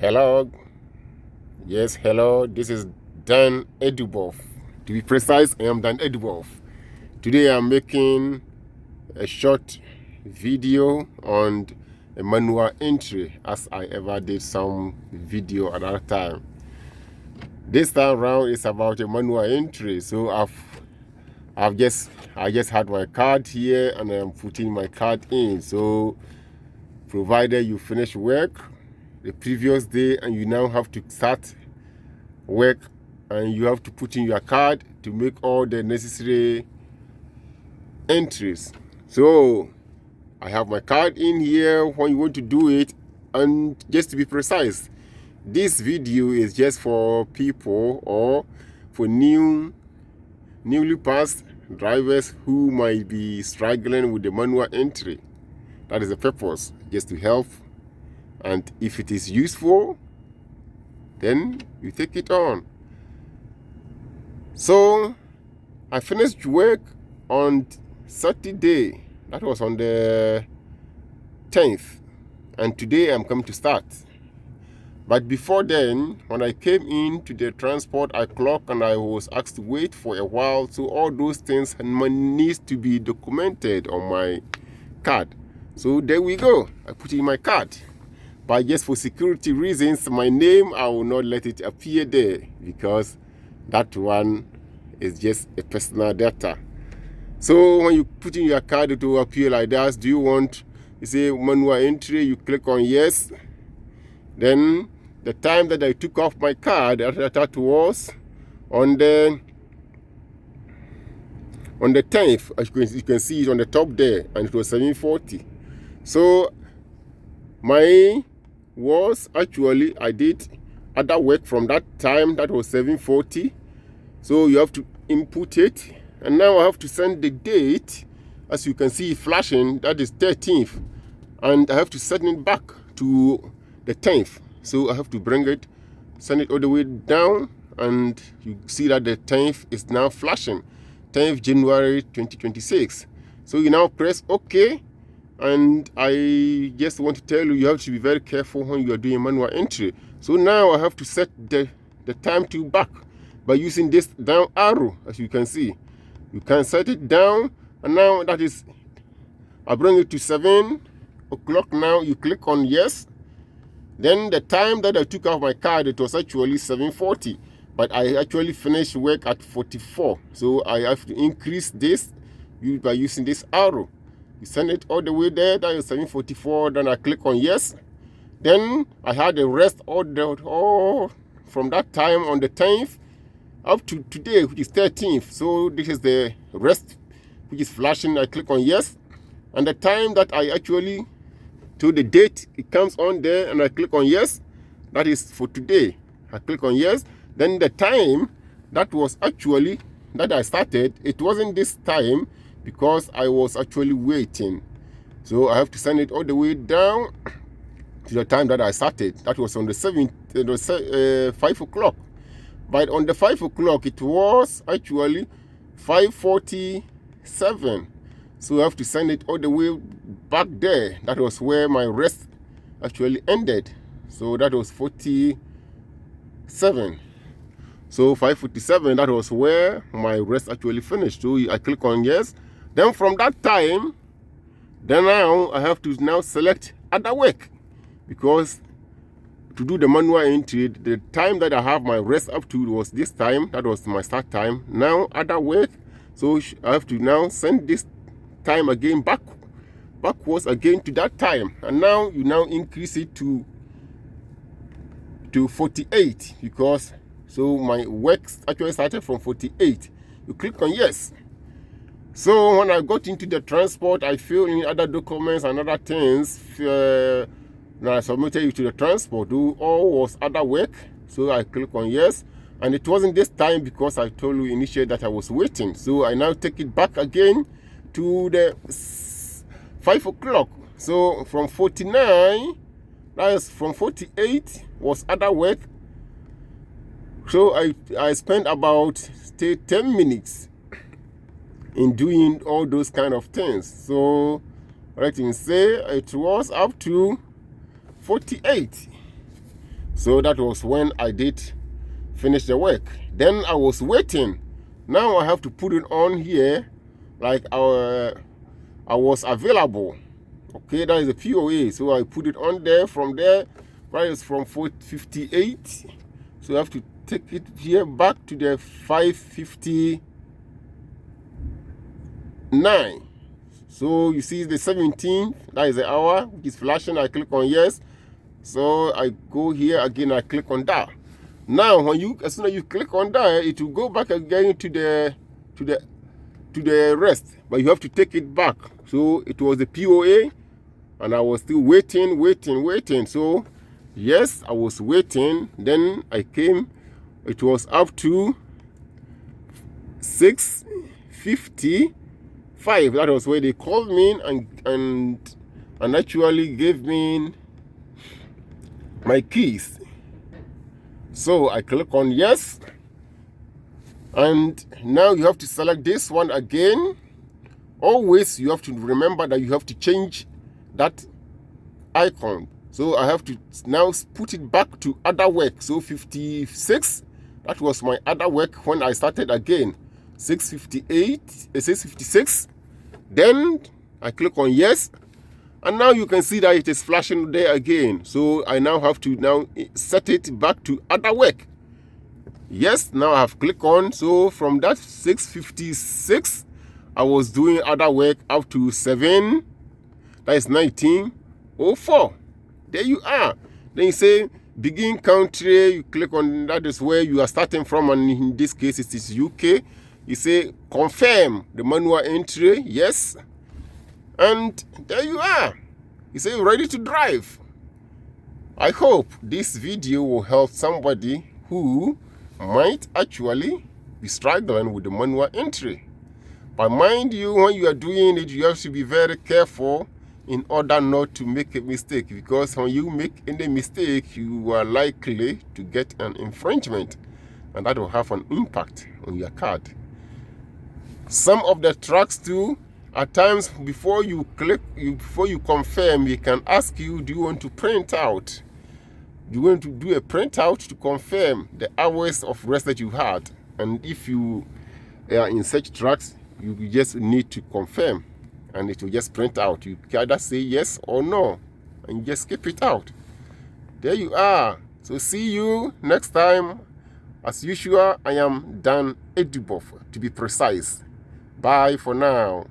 Hello. Yes, hello. This is Dan Edubov. To be precise, I am Dan Edubov. Today I'm making a short video on a manual entry, as I ever did some video at that time. This time around is about a manual entry. So I just had my card here and I'm putting my card in. So provided you finish work the previous day and you now have to start work and you have to put in your card to make all the necessary entries. So I have my card in here when you want to do it. And just to be precise, this video is just for people or for newly passed drivers who might be struggling with the manual entry. That is the purpose, just to help. And if it is useful, then you take it on. So I finished work on Saturday. That was on the 10th. And today I'm coming to start. But before then, when I came into the transport, I clocked and I was asked to wait for a while. So all those things needs to be documented on my card. So there we go. I put in my card. But just for security reasons, my name, I will not let it appear there because that one is just a personal data. So when you put in your card, it will appear like that. Do you want, you say manual entry, you click on yes. Then the time that I took off my card, that was on the 10th. As you can see it on the top there, and it was 7:40. So I did other work from that time. That was 7:40. So you have to input it. And now I have to send the date. As you can see flashing, that is 13th. And I have to send it back to the 10th. So I have to bring it, send it all the way down. And you see that the 10th is now flashing. 10th January 2026. So you now press OK. And I just want to tell you, you have to be very careful when you are doing manual entry. So now I have to set the time to back by using this down arrow. As you can see, you can set it down, and now that is, I bring it to 7 o'clock. Now you click on yes. Then the time that I took off my card, it was actually 7:40, but I actually finished work at 44. So I have to increase this by using this arrow. You send it all the way there, that is 7:44, then I click on yes. Then I had a rest all from that time on the 10th up to today, which is 13th. So this is the rest, which is flashing. I click on yes. And the time that I actually, to the date, it comes on there and I click on yes. That is for today. I click on yes. Then the time that was actually, that I started, it wasn't this time, because I was actually waiting. So I have to send it all the way down to the time that I started. That was on the 7th, it was 5 o'clock. But on the 5 o'clock, it was actually 5:47. So I have to send it all the way back there. That was where my rest actually ended. So that was 47. So 5:47, that was where my rest actually finished. So I click on yes. Then from that time, then now I have to now select other work, because to do the manual entry, the time that I have my rest up to was this time. That was my start time. Now other work. So I have to now send this time again backwards again to that time. And now you now increase it to 48, because so my work actually started from 48. You click on yes. So when I got into the transport, I fill in other documents and other things. Now I submitted it to the transport. All was other work. So I click on yes. And it wasn't this time, because I told you initially that I was waiting. So I now take it back again to the 5 o'clock. So from 49, that is from 48 was other work. So I spent about 10 minutes in doing all those kind of things. So let me say it was up to 48. So that was when I did finish the work. Then I was waiting. Now I have to put it on here like I was available. Okay, that is a POA. So I put it on there. From there, price from 458. So I have to take it here back to the 559. So you see the 17th, that is the hour, which is flashing. I click on yes. So I go here again, I click on that. Now when as soon as you click on that, it will go back again to the rest, but you have to take it back. So it was the POA, and I was still waiting. So yes, I was waiting. Then I came. It was up to 6:55. That was where they called me and actually gave me my keys. So I click on yes. And now you have to select this one again. Always you have to remember that you have to change that icon. So I have to now put it back to other work. So 56, that was my other work when I started again. 656. Then I click on yes. And now you can see that it is flashing there again. So I now have to now set it back to other work. Yes, now I have clicked on. So from that 656, I was doing other work up to 7. That is 1904. There you are. Then you say begin country. You click on that is where you are starting from, and in this case it is UK. You say confirm the manual entry. Yes. And there you are. You say you're ready to drive. I hope this video will help somebody who might actually be struggling with the manual entry. But mind you, when you are doing it, you have to be very careful in order not to make a mistake, because when you make any mistake, you are likely to get an infringement, and that will have an impact on your card. Some of the trucks too, at times before you confirm, they can ask you, do you want to print out? You want to do a printout to confirm the hours of rest that you had. And if you are in such trucks, you just need to confirm, and it will just print out. You can either say yes or no, and you just skip it out. There you are. So see you next time. As usual, I am Dan Edubov, to be precise. Bye for now.